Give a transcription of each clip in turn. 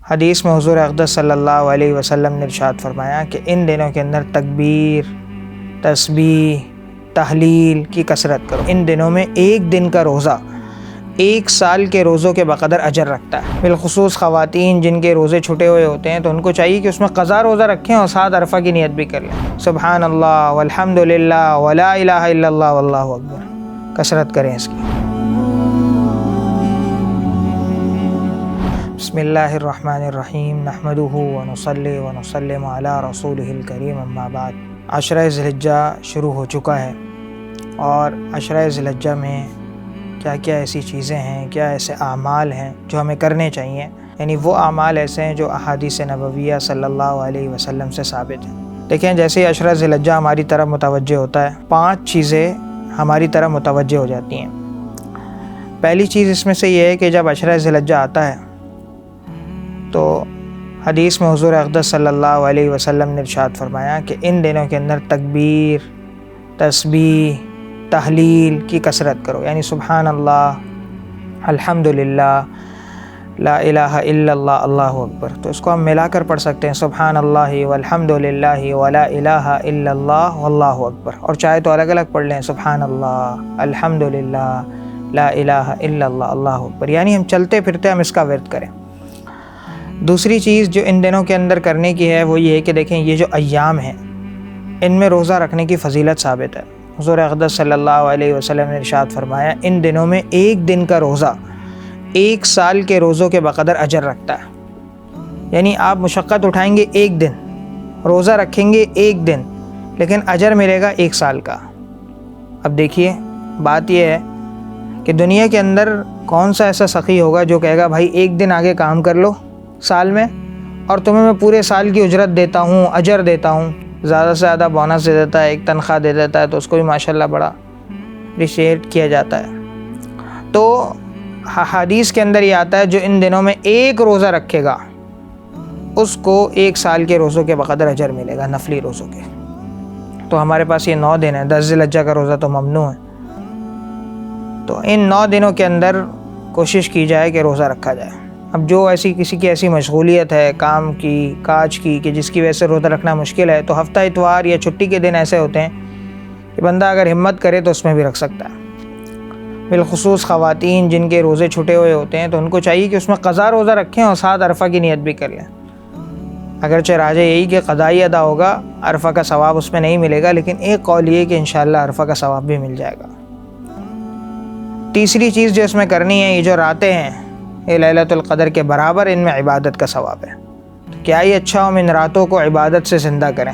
حدیث میں حضور اقدس صلی اللہ علیہ وسلم نے ارشاد فرمایا کہ ان دنوں کے اندر تکبیر، تسبیح، تحلیل کی کثرت کرو۔ ان دنوں میں ایک دن کا روزہ 1 سال کے روزوں کے بقدر اجر رکھتا ہے۔ بالخصوص خواتین جن کے روزے چھٹے ہوئے ہوتے ہیں تو ان کو چاہیے کہ اس میں قضا روزہ رکھیں اور ساتھ عرفہ کی نیت بھی کر لیں۔ سبحان اللہ والحمد للہ ولا الہ الا اللہ واللہ اکبر، کثرت کریں اس کی۔ بسم اللہ الرحمن الرحیم، نحمدہ ونصلی ونسلم علی رسولہ الکریم، اما بعد۔ عشرہ ذی الحجہ شروع ہو چکا ہے، اور عشرہ ذی الحجہ میں کیا کیا ایسی چیزیں ہیں، کیا ایسے اعمال ہیں جو ہمیں کرنے چاہیے، یعنی وہ اعمال ایسے ہیں جو احادیث نبویہ صلی اللہ علیہ وسلم سے ثابت ہیں۔ دیکھیں، جیسے عشرہ ذی الحجہ ہماری طرف متوجہ ہوتا ہے، 5 چیزیں ہماری طرف متوجہ ہو جاتی ہیں۔ پہلی چیز اس میں سے یہ ہے کہ جب عشرہ ذی الحجہ آتا ہے تو حدیث میں حضور اقدس صلی اللہ علیہ وسلم نے ارشاد فرمایا کہ ان دنوں کے اندر تکبیر، تسبیح، تحلیل کی کثرت کرو، یعنی سبحان اللہ، الحمد للہ، لا الہ الا اللہ، اللہ اکبر۔ تو اس کو ہم ملا کر پڑھ سکتے ہیں، سبحان اللہ والحمد للہ ولا الہ الا اللہ واللہ اکبر، اور چاہے تو الگ الگ پڑھ لیں، سبحان اللہ، الحمد للہ، لا الہ الا اللہ، اللہ اکبر، یعنی ہم چلتے پھرتے ہم اس کا ورد کریں۔ دوسری چیز جو ان دنوں کے اندر کرنے کی ہے وہ یہ ہے کہ دیکھیں، یہ جو ایام ہیں ان میں روزہ رکھنے کی فضیلت ثابت ہے۔ حضور اقدس صلی اللہ علیہ وسلم نے ارشاد فرمایا ان دنوں میں ایک دن کا روزہ 1 سال کے روزوں کے بقدر اجر رکھتا ہے، یعنی آپ مشقت اٹھائیں گے 1 دن، روزہ رکھیں گے 1 دن، لیکن اجر ملے گا 1 سال کا۔ اب دیکھیے، بات یہ ہے کہ دنیا کے اندر کون سا ایسا سخی ہوگا جو کہے گا بھائی 1 دن آگے کام کر لو سال میں اور تمہیں میں پورے سال کی اجرت دیتا ہوں، اجر دیتا ہوں، زیادہ سے زیادہ بونس دے دیتا ہے، ایک تنخواہ دے دیتا ہے، تو اس کو بھی ماشاءاللہ بڑا اپریشیٹ کیا جاتا ہے۔ تو حدیث کے اندر یہ آتا ہے جو ان دنوں میں ایک روزہ رکھے گا اس کو 1 سال کے روزوں کے بقدر اجر ملے گا، نفلی روزوں کے۔ تو ہمارے پاس یہ 9 دن ہیں، 10 ذی الحجہ کا روزہ تو ممنوع ہے، تو ان 9 دنوں کے اندر کوشش کی جائے کہ روزہ رکھا جائے۔ اب جو کسی کی ایسی مشغولیت ہے کام کی، کاج کی، کہ جس کی وجہ سے روزہ رکھنا مشکل ہے، تو ہفتہ اتوار یا چھٹی کے دن ایسے ہوتے ہیں کہ بندہ اگر ہمت کرے تو اس میں بھی رکھ سکتا ہے۔ بالخصوص خواتین جن کے روزے چھٹے ہوئے ہوتے ہیں تو ان کو چاہیے کہ اس میں قضا روزہ رکھیں اور ساتھ عرفہ کی نیت بھی کر لیں۔ اگرچہ راجح یہی کہ قضائی ادا ہوگا، عرفہ کا ثواب اس میں نہیں ملے گا، لیکن ایک قول یہ کہ انشاءاللہ عرفہ کا ثواب بھی مل جائے گا۔ تیسری چیز جو اس میں کرنی ہے، یہ جو راتیں ہیں یہ لیلۃ القدر کے برابر، ان میں عبادت کا ثواب ہے، تو کیا ہی اچھا ہم ان راتوں کو عبادت سے زندہ کریں،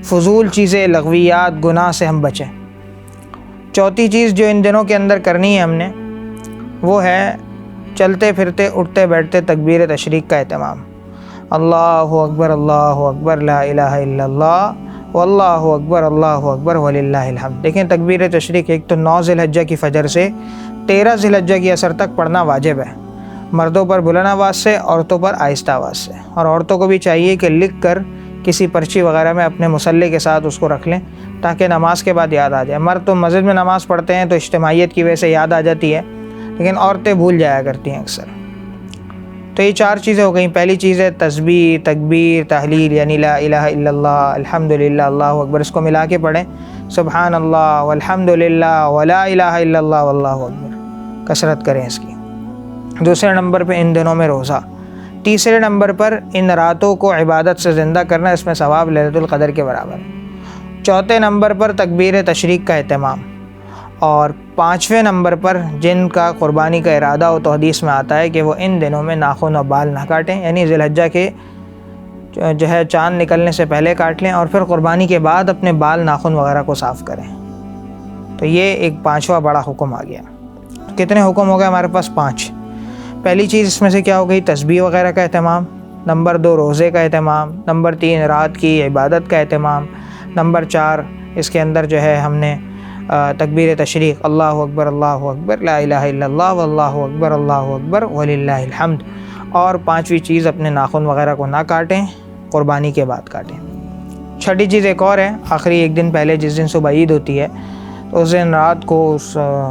فضول چیزیں، لغویات، گناہ سے ہم بچیں۔ چوتھی چیز جو ان دنوں کے اندر کرنی ہے ہم نے، وہ ہے چلتے پھرتے اٹھتے بیٹھتے تکبیر تشریق کا اہتمام۔ اللہ اکبر، اللہ اکبر، لا الہ الا اللہ واللہ اکبر، اللہ اکبر وللہ الحمد۔ دیکھیں، تکبیر تشریق ایک تو 9 ذی الحجہ کی فجر سے 13 ذی الحجہ کی عصر تک پڑھنا واجب ہے، مردوں پر بلند آواز سے، عورتوں پر آہستہ آواز سے، اور عورتوں کو بھی چاہیے کہ لکھ کر کسی پرچی وغیرہ میں اپنے مصلی کے ساتھ اس کو رکھ لیں تاکہ نماز کے بعد یاد آ جائے۔ مرد تو مسجد میں نماز پڑھتے ہیں تو اجتماعیت کی وجہ سے یاد آ جاتی ہے، لیکن عورتیں بھول جایا کرتی ہیں اکثر۔ تو یہ 4 چیزیں ہو گئیں۔ پہلی چیز ہے تسبیح، تکبیر، تحلیل، یعنی لا الہ الا اللہ، الحمد للہ، اللہ اکبر، اس کو ملا کے پڑھیں، سبحان اللہ والحمد للہ ولا الہ الا اللہ واللہ اکبر، کثرت کریں اس کی۔ دوسرے نمبر پہ ان دنوں میں روزہ۔ تیسرے نمبر پر ان راتوں کو عبادت سے زندہ کرنا، اس میں ثواب لیلۃ القدر کے برابر ہے۔ چوتھے نمبر پر تکبیر تشریق کا اہتمام، اور 5ویں نمبر پر جن کا قربانی کا ارادہ ہو تو حدیث میں آتا ہے کہ وہ ان دنوں میں ناخن و بال نہ کاٹیں، یعنی ذی الحجہ کے جو ہے چاند نکلنے سے پہلے کاٹ لیں، اور پھر قربانی کے بعد اپنے بال ناخن وغیرہ کو صاف کریں۔ تو یہ ایک 5واں بڑا حکم آ گیا۔ کتنے حکم ہو گئے ہمارے پاس؟ 5۔ پہلی چیز اس میں سے کیا ہو گئی؟ تسبیح وغیرہ کا اہتمام۔ نمبر 2 روزے کا اہتمام۔ نمبر 3 رات کی عبادت کا اہتمام۔ نمبر 4 اس کے اندر جو ہے ہم نے تکبیر تشریق، اللہ اکبر، اللہ اکبر، لا الہ الا اللہ واللہ اکبر، اللہ اکبر وللہ الحمد۔ اور 5ویں چیز اپنے ناخن وغیرہ کو نہ کاٹیں، قربانی کے بعد کاٹیں۔ چھٹی چیز ایک اور ہے، آخری ایک دن پہلے جس دن صبح عید ہوتی ہے تو اس دن رات کو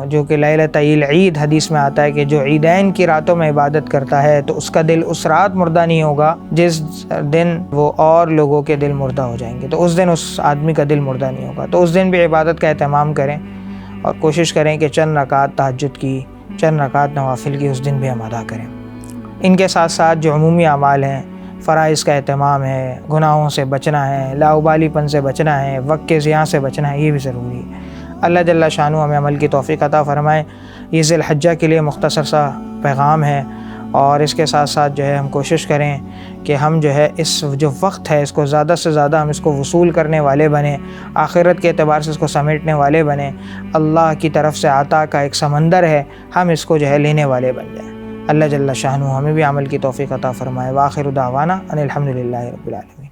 جو کہ لیلۃ العید حدیث میں آتا ہے کہ جو عیدین کی راتوں میں عبادت کرتا ہے تو اس کا دل اس رات مردہ نہیں ہوگا جس دن وہ اور لوگوں کے دل مردہ ہو جائیں گے، تو اس دن اس آدمی کا دل مردہ نہیں ہوگا۔ تو اس دن بھی عبادت کا اہتمام کریں اور کوشش کریں کہ چند رکعت تہجد کی، چند رکعت نوافل کی اس دن بھی ہم ادا کریں۔ ان کے ساتھ ساتھ جو عمومی اعمال ہیں، فرائض کا اہتمام ہے، گناہوں سے بچنا ہے، لاؤبالی پن سے بچنا ہے، وقت کے ضیاع سے بچنا ہے، یہ بھی ضروری ہے۔ اللہ جل شانہ ہمیں عمل کی توفیق عطا فرمائے۔ یہ ذی الحجہ کے لیے مختصر سا پیغام ہے، اور اس کے ساتھ ساتھ جو ہے ہم کوشش کریں کہ ہم جو ہے اس جو وقت ہے اس کو زیادہ سے زیادہ ہم اس کو وصول کرنے والے بنیں، آخرت کے اعتبار سے اس کو سمیٹنے والے بنیں۔ اللہ کی طرف سے عطا کا ایک سمندر ہے، ہم اس کو جو ہے لینے والے بن جائیں۔ اللہ جل شانہ ہمیں بھی عمل کی توفیق عطا فرمائے۔ وآخر دعوانا ان الحمد للہ رب العالمین۔